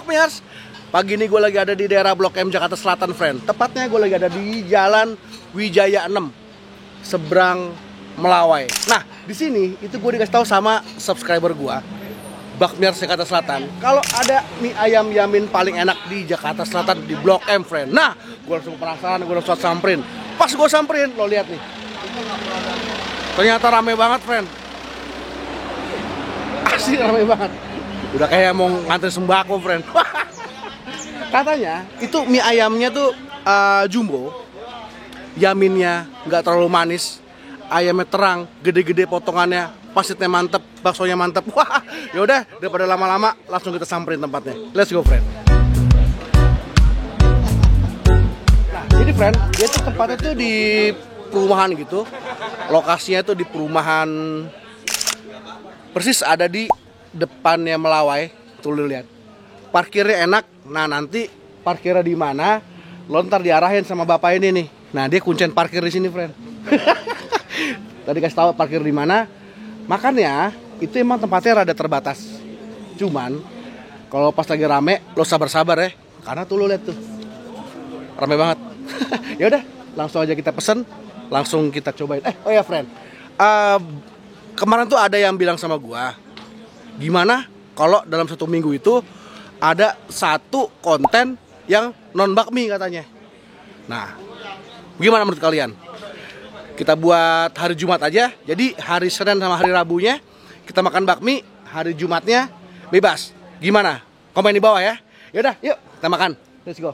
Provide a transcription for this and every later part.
Bakmiers, pagi ini gue lagi ada di daerah Blok M Jakarta Selatan, friend. Tepatnya gue lagi ada di Jalan Wijaya 6, seberang Melawai. Nah, di sini itu gue dikasih tahu sama subscriber gue, Bakmiers Jakarta Selatan, kalau ada mie ayam Yamin paling enak di Jakarta Selatan di Blok M, friend. Nah, gue langsung penasaran, gue langsung samperin. Pas gue samperin, lo lihat nih, ternyata rame banget, friend. Asli rame banget. Udah kayak mau ngantri sembako, friend. Katanya itu mie ayamnya tuh jumbo, Yaminnya nggak terlalu manis, ayamnya terang, gede-gede potongannya, pasitnya mantep, baksonya mantep. Wah, yaudah daripada lama-lama langsung kita samperin tempatnya. Let's go, friend. Nah, jadi friend, dia tuh tempatnya tuh di perumahan gitu. Lokasinya tuh di perumahan, persis ada di depannya Melawai. Tuh lu lihat. Parkirnya enak. Nah, nanti parkirnya di mana? Lo ntar diarahin sama bapak ini nih. Nah, dia kuncen parkir di sini, friend. Tadi kasih tahu parkir di mana. Makanya itu emang tempatnya rada terbatas. Cuman kalau pas lagi rame, lo sabar-sabar ya. Karena tuh lo lihat tuh, rame banget. Ya udah, langsung aja kita pesen, langsung kita cobain. Oh ya, friend. Kemarin tuh ada yang bilang sama gua, gimana kalau dalam 1 minggu itu ada 1 konten yang non bakmi katanya. Nah, gimana menurut kalian? Kita buat hari Jumat aja. Jadi hari Senin sama hari Rabunya kita makan bakmi, hari Jumatnya bebas. Gimana? Komen di bawah ya. Yaudah, yuk kita makan. Let's go.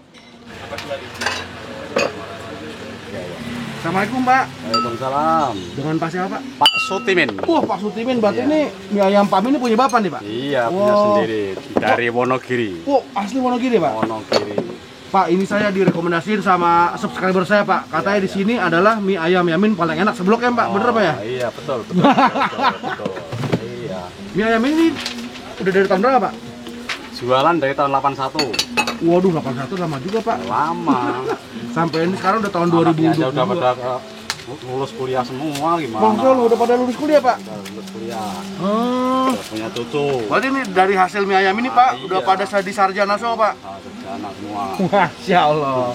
Assalamualaikum, Pak. Waalaikumsalam. Dengan Pak siapa, Pak? Pak Sutimin. Wah, Pak Sutimin, berarti Iya. ini mie ayam Pak ini punya Bapak nih, Pak? Iya, punya sendiri. Dari Wonogiri. Wah, asli Wonogiri, Pak? Wonogiri. Pak, ini saya direkomendasiin sama subscriber saya, Pak. Katanya di sini adalah mie ayam Yamin paling enak seblok ya, Pak? Bener, Pak ya? Iya, betul, betul, betul. Iya. Mie ayam ini udah dari tahun berapa, Pak? Jualan dari tahun 81. Waduh, 81 lama juga, Pak. Lama. Sampai ini sekarang udah tahun Anaknya 2022. aja udah pada lulus kuliah semua, gimana? Masya Allah, udah pada lulus kuliah, Pak? Udah lulus kuliah. Hmm. Udah punya cucu. Berarti ini dari hasil mie ayam ini, Pak, Iya. udah pada di sarjana semua, Pak? Sarjana semua. Masya Allah.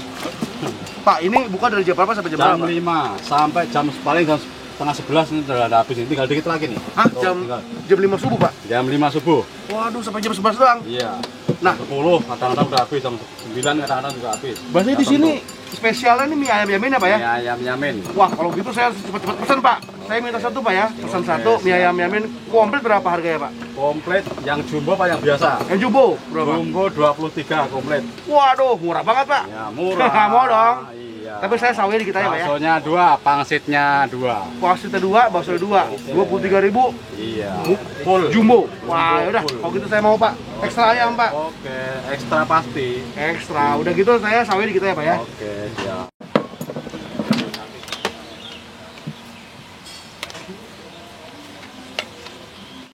Pak, ini buka dari jam berapa sampai jam Jam berapa? 5 sampai jam paling jam setengah 11 ini udah ada habis. Ini tinggal dikit lagi nih. Hah? Tuh, Jam tinggal. 5 subuh, Pak? Jam 5 subuh. Waduh, sampai jam 11 doang. Iya. Nah, 10 kadang-kadang udah habis, jam 9 kadang-kadang juga habis. berarti di sini spesialnya nih mie ayam Yamin apa ya? Mie ayam Yamin. Wah, kalau gitu saya cepet-cepet pesan, Pak. Saya minta 1, Pak ya. Pesan 1 mie ayam Yamin komplit berapa harganya, Pak? Komplit yang jumbo apa yang biasa? Yang jumbo berapa? Jumbo 23 komplit. Waduh, murah banget, Pak. Ya, murah. Mau dong. Iya. Tapi saya sawi dikit aja, Pak ya. Baksonya 2, pangsitnya 2. Kuasitnya 2, bakso 2. 23.000 Iya. Full. jumbo. Wah, udah. Full. Kalau gitu saya mau, Pak. Ekstra ayam, Pak. Oke, ekstra pasti. Ekstra. Udah gitu saya sawi dikit aja, Pak ya. Oke, siap.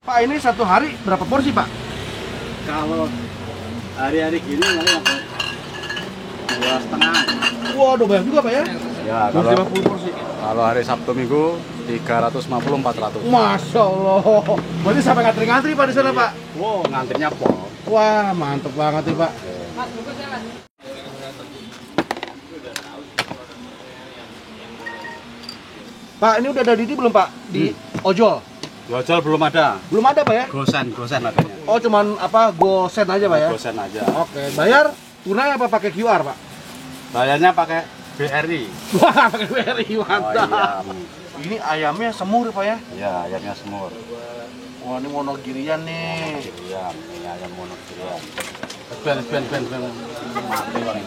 Pak, ini 1 hari berapa porsi, Pak? Kalau hari-hari gini nanti 2,5. Waduh, banyak juga, Pak ya. Ya, kalau 250 porsi. kalau hari Sabtu Minggu 350 400. Masya Allah. Berarti sampai ngantri-ngantri, Pak, di sana, Pak. Wow, ngantrinya pol. Wah, mantep banget nih, Pak. Pak, ini udah ada Didi belum, Pak? Di ojol? Gojol belum ada. Belum ada, Pak ya? Gosen adanya. Oh, cuman apa? Gosen aja, Pak ya? Gosen aja. Oke, bayar tunai apa pakai QR, Pak? Bayarnya pakai BRI. Wah, pakai BRI, mantap. Oh, Ini ayamnya semur, Pak ya? iya, ayamnya semur. Wah, ini monogirian nih. Iya, ini ayam monogirian. Ben. Mati bang.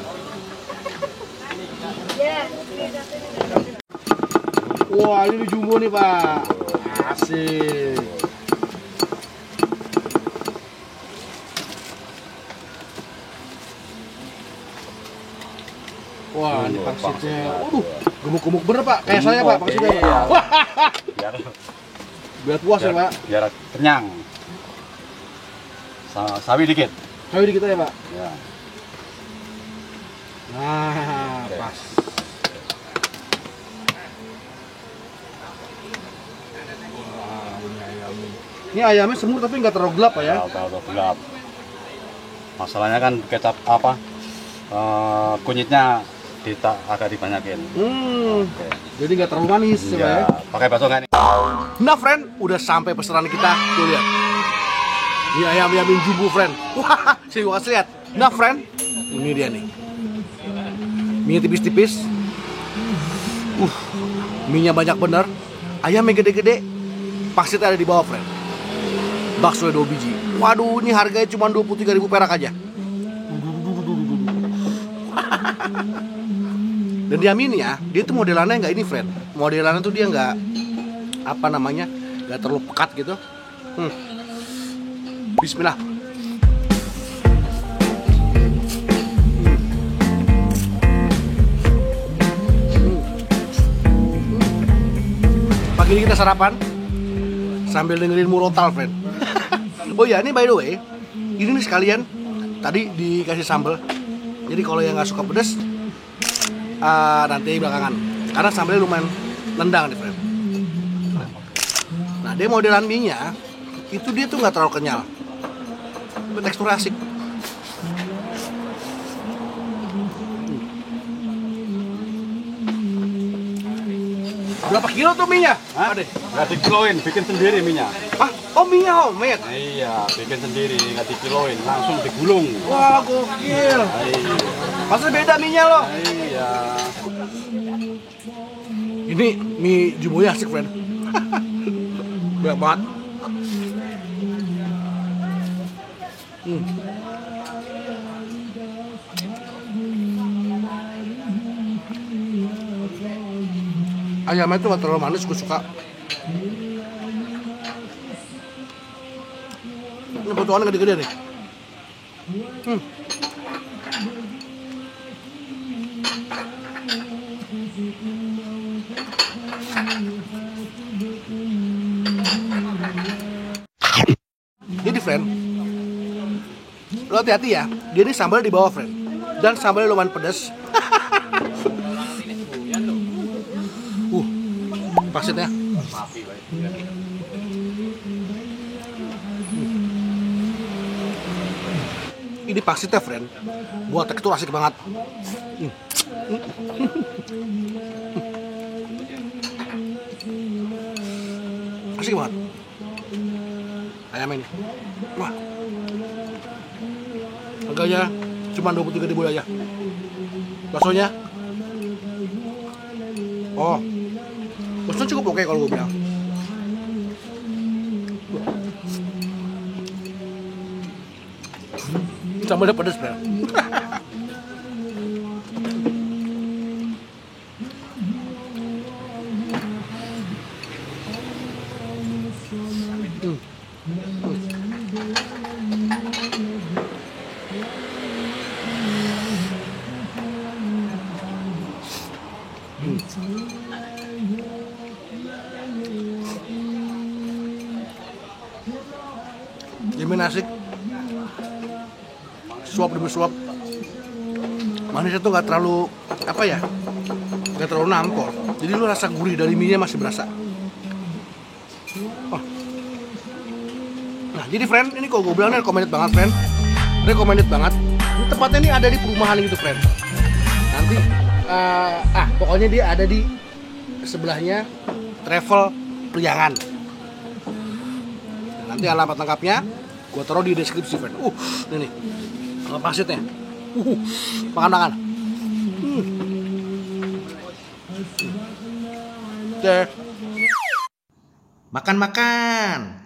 Wah, ini di jumbo nih, Pak. Asik. Wah, ini pangsitnya. Waduh, gemuk-gemuk bener, Pak. Kayak saya, Pak, pangsitnya. Iya. Wah, Biar, biar puas ya, Pak. biar kenyang. Sawi dikit. Sawi dikit aja, Pak. Ya. Nah, Oke. pas. Wah, ini ayamnya semur tapi nggak terlalu gelap, Pak ya. Tahu gelap. Masalahnya kan kecap apa? Kunyitnya agak dibanyakin. Oke. Jadi nggak terlalu manis Ya, pakai bakso nggak nih? Nah friend, udah sampai pesanan kita. Tuh lihat. Ini ayam jumbo friend. Wah, saya kasih lihat. Nah friend, ini dia nih. Mie tipis-tipis. Mie-nya banyak bener. Ayamnya gede-gede. Pangsitnya ada di bawah friend. Bakso 2 biji. Waduh, ini harganya cuma 23.000 perak aja. Dan di mie ini ya, dia tuh modelannya nggak ini friend. Modelannya tuh dia nggak apa namanya, nggak terlalu pekat gitu. Bismillah. Pagi ini kita sarapan sambil dengerin Murotal friend. Oh ya, ini by the way, ini nih sekalian tadi dikasih sambal. Jadi kalau yang nggak suka pedas, nanti belakangan. Karena sambalnya lumayan nendang nih friend. Nah, dia modelan mie-nya itu dia tuh nggak terlalu kenyal. Tekstur asik. Berapa kilo tuh mie-nya? Hah? Nggak dikiloin, bikin sendiri minyak. Hah? Oh, mie-nya homemade? Iya, bikin sendiri, nggak dikiloin, langsung digulung. Wah, gokil. Iya. Pasti beda mie-nya loh. Iya. Ini mie jumbonya asik, friend. Banyak banget. Ayamnya itu gak terlalu manis, gue suka. Ini potongannya gede-gede nih. Jadi friend, lo hati-hati ya. Dia ini sambal di bawah friend. Dan sambalnya lumayan pedas. Pangsitnya. Ini pangsitnya friend. Buat tekstur asik banget. Asik banget. Ayam ini. Wah. Harganya cuma 23.000 aja. Baksonya. Oh. Baksonya cukup oke kalau gue bilang. Sambalnya pedas, bro. Jamin asik. Suap demi suap. Manisnya tuh nggak terlalu apa ya, nggak terlalu nampol. Jadi lu rasa gurih dari mie-nya masih berasa. Oh. Nah jadi friend, ini kalau gue bilang recommended banget friend. Recommended banget. Ini tempatnya ini ada di perumahan gitu friend. Nanti pokoknya dia ada di sebelahnya Travel Priangan. Nanti alamat lengkapnya gue taruh di deskripsi friend. Ini nih pangsitnya. Makan. Makan.